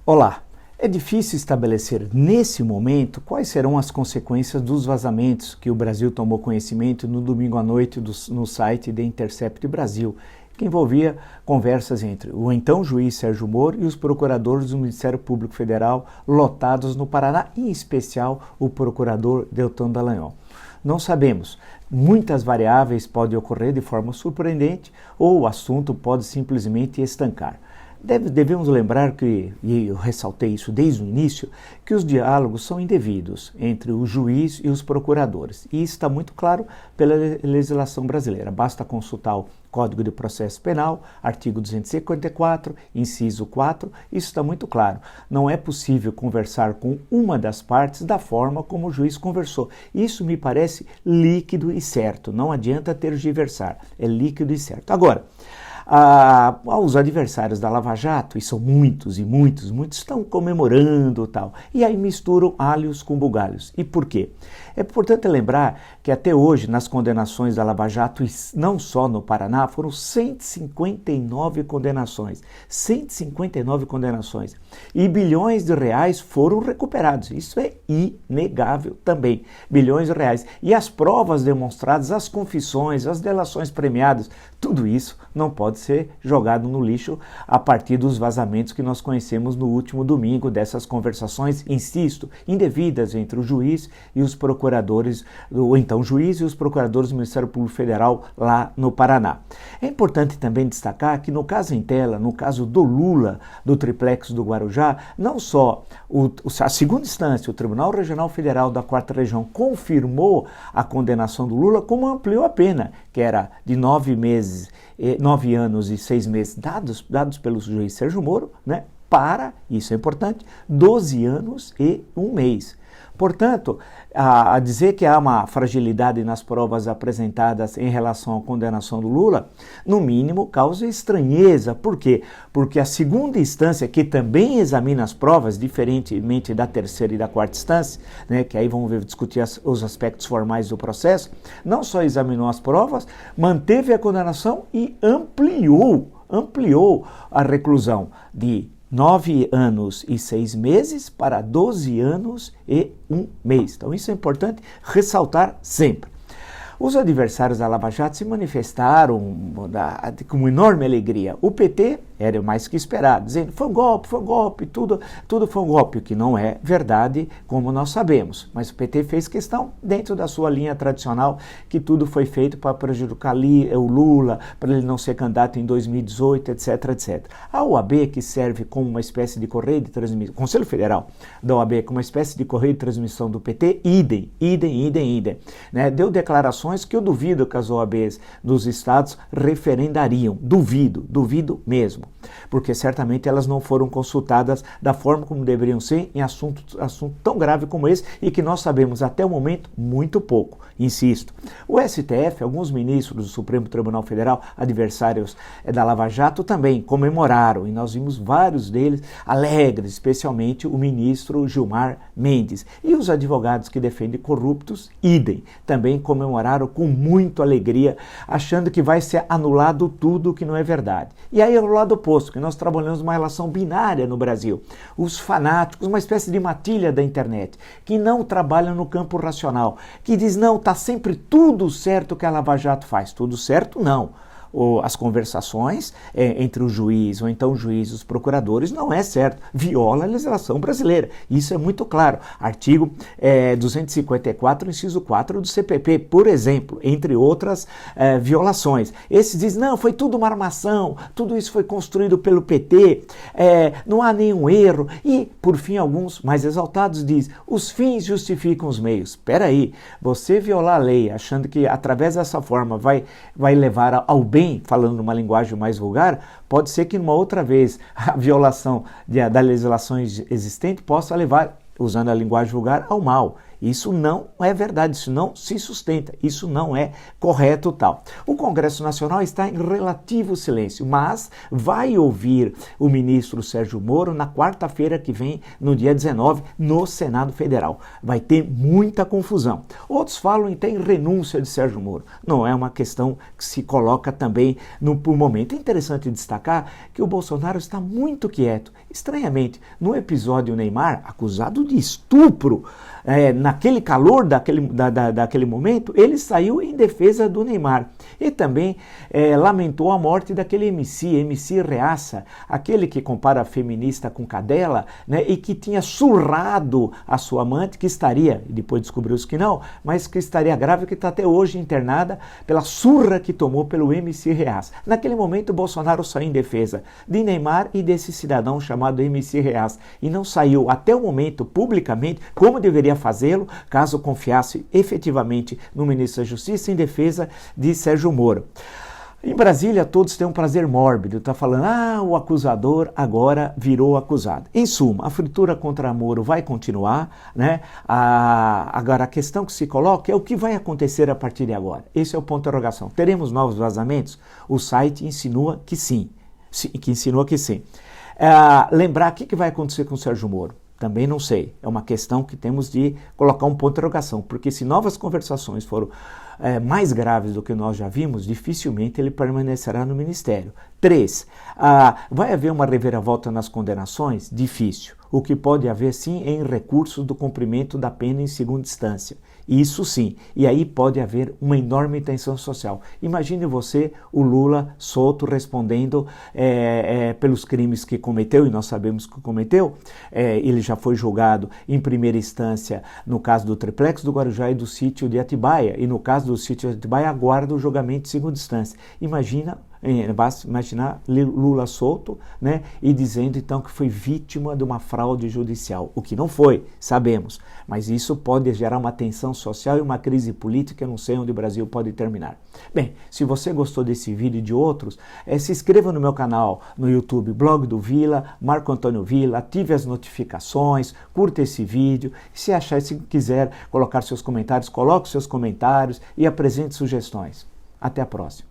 Olá, é difícil estabelecer nesse momento quais serão as consequências dos vazamentos que o Brasil tomou conhecimento no domingo à noite no site The Intercept Brasil, que envolvia conversas entre o então juiz Sérgio Moro e os procuradores do Ministério Público Federal lotados no Paraná, em especial o procurador Deltan Dallagnol. Não sabemos. Muitas variáveis podem ocorrer de forma surpreendente ou o assunto pode simplesmente estancar. Devemos lembrar que, e eu ressaltei isso desde o início, que os diálogos são indevidos entre o juiz e os procuradores. E isso está muito claro pela legislação brasileira. Basta consultar o Código de Processo Penal, artigo 254, inciso 4, isso está muito claro. Não é possível conversar com uma das partes da forma como o juiz conversou. Isso me parece líquido e certo, não adianta tergiversar, é líquido e certo. Agora, os adversários da Lava Jato, e são muitos, estão comemorando tal, e aí misturam alhos com bugalhos. E por quê? É importante lembrar que até hoje, nas condenações da Lava Jato, e não só no Paraná, foram 159 condenações. 159 condenações. E bilhões de reais foram recuperados. Isso é inegável também. Bilhões de reais. E as provas demonstradas, as confissões, as delações premiadas, tudo isso não pode ser jogado no lixo a partir dos vazamentos que nós conhecemos no último domingo, dessas conversações, insisto, indevidas entre o juiz e os procuradores, ou então juiz e os procuradores do Ministério Público Federal lá no Paraná. É importante também destacar que no caso em tela, no caso do Lula, do triplex do Guarujá, não só a segunda instância, o Tribunal Regional Federal da 4ª Região, confirmou a condenação do Lula, como ampliou a pena, que era de 9 anos e 6 meses, dados pelo juiz Sérgio Moro, né, para, isso é importante, 12 anos e 1 mês. Portanto, a dizer que há uma fragilidade nas provas apresentadas em relação à condenação do Lula, no mínimo causa estranheza. Por quê? Porque a segunda instância, que também examina as provas, diferentemente da terceira e da 4ª instância, né, que aí vamos discutir os aspectos formais do processo, não só examinou as provas, manteve a condenação e ampliou a reclusão de 9 anos e 6 meses para 12 anos e 1 mês. Então isso é importante ressaltar sempre. Os adversários da Lava Jato se manifestaram com enorme alegria. O PT era mais que esperado, dizendo foi um golpe, tudo foi um golpe, o que não é verdade, como nós sabemos. Mas o PT fez questão, dentro da sua linha tradicional, que tudo foi feito para prejudicar o Lula, para ele não ser candidato em 2018, etc, etc. A OAB, que serve como uma espécie de correio de transmissão, o Conselho Federal da OAB, como uma espécie de correio de transmissão do PT, idem, né? Deu declarações que eu duvido que as OABs dos estados referendariam. Duvido mesmo. Porque certamente elas não foram consultadas da forma como deveriam ser em assunto tão grave como esse e que nós sabemos até o momento muito pouco. Insisto, o STF, alguns ministros do Supremo Tribunal Federal, adversários da Lava Jato, também comemoraram e nós vimos vários deles alegres, especialmente o ministro Gilmar Mendes. E os advogados que defendem corruptos, idem, também comemoraram com muita alegria, achando que vai ser anulado tudo que não é verdade. E aí é o lado oposto, que nós trabalhamos uma relação binária no Brasil. Os fanáticos, uma espécie de matilha da internet, que não trabalham no campo racional, que diz, não, está sempre tudo certo que a Lava Jato faz. Tudo certo, não. As conversações entre o juiz, ou então o juiz e os procuradores, não é certo, viola a legislação brasileira, isso é muito claro, artigo 254, inciso 4 do CPP, por exemplo, entre outras violações. Esse diz, não, foi tudo uma armação, tudo isso foi construído pelo PT, não há nenhum erro, e, por fim, alguns mais exaltados diz, os fins justificam os meios. Espera aí, você violar a lei, achando que através dessa forma vai levar ao bem, falando numa linguagem mais vulgar, pode ser que numa outra vez a violação da legislação existente possa levar, usando a linguagem vulgar, ao mal. Isso não é verdade, isso não se sustenta, isso não é correto tal. O Congresso Nacional está em relativo silêncio, mas vai ouvir o ministro Sérgio Moro na quarta-feira que vem, no dia 19, no Senado Federal. Vai ter muita confusão. Outros falam em ter renúncia de Sérgio Moro. Não é uma questão que se coloca também por momento. É interessante destacar que o Bolsonaro está muito quieto. Estranhamente, no episódio Neymar, acusado de estupro, naquele calor daquele momento, ele saiu em defesa do Neymar. E também lamentou a morte daquele MC Reaça, aquele que compara a feminista com cadela, né, e que tinha surrado a sua amante, que estaria, depois descobriu-se que não, mas que estaria grávida, que está até hoje internada pela surra que tomou pelo MC Reaça. Naquele momento, Bolsonaro saiu em defesa de Neymar e desse cidadão chamado MC Reaça, e não saiu até o momento publicamente, como deveria fazê-lo, caso confiasse efetivamente no ministro da Justiça, em defesa de Sérgio Moro. Em Brasília, todos têm um prazer mórbido, está falando, o acusador agora virou acusado. Em suma, a fritura contra Moro vai continuar, né? Agora, a questão que se coloca é o que vai acontecer a partir de agora. Esse é o ponto de interrogação. Teremos novos vazamentos? O site insinua que sim. Lembrar o que vai acontecer com o Sérgio Moro? Também não sei. É uma questão que temos de colocar um ponto de interrogação, porque se novas conversações foram mais graves do que nós já vimos, dificilmente ele permanecerá no ministério. 3. Vai haver uma reviravolta nas condenações? Difícil. O que pode haver, sim, é em recursos do cumprimento da pena em segunda instância. Isso sim. E aí pode haver uma enorme tensão social. Imagine você, o Lula, solto, respondendo pelos crimes que cometeu, e nós sabemos que cometeu. Ele já foi julgado em primeira instância no caso do Triplex do Guarujá e do sítio de Atibaia. E no caso do sítio de Atibaia, aguarda o julgamento em segunda instância. Basta imaginar Lula solto, né, e dizendo então que foi vítima de uma fraude judicial, o que não foi, sabemos, mas isso pode gerar uma tensão social e uma crise política. Eu não sei onde o Brasil pode terminar. Bem, se você gostou desse vídeo e de outros, se inscreva no meu canal no YouTube, Blog do Vila, Marco Antônio Vila, ative as notificações, curta esse vídeo, se quiser colocar seus comentários, coloque seus comentários e apresente sugestões. Até a próxima.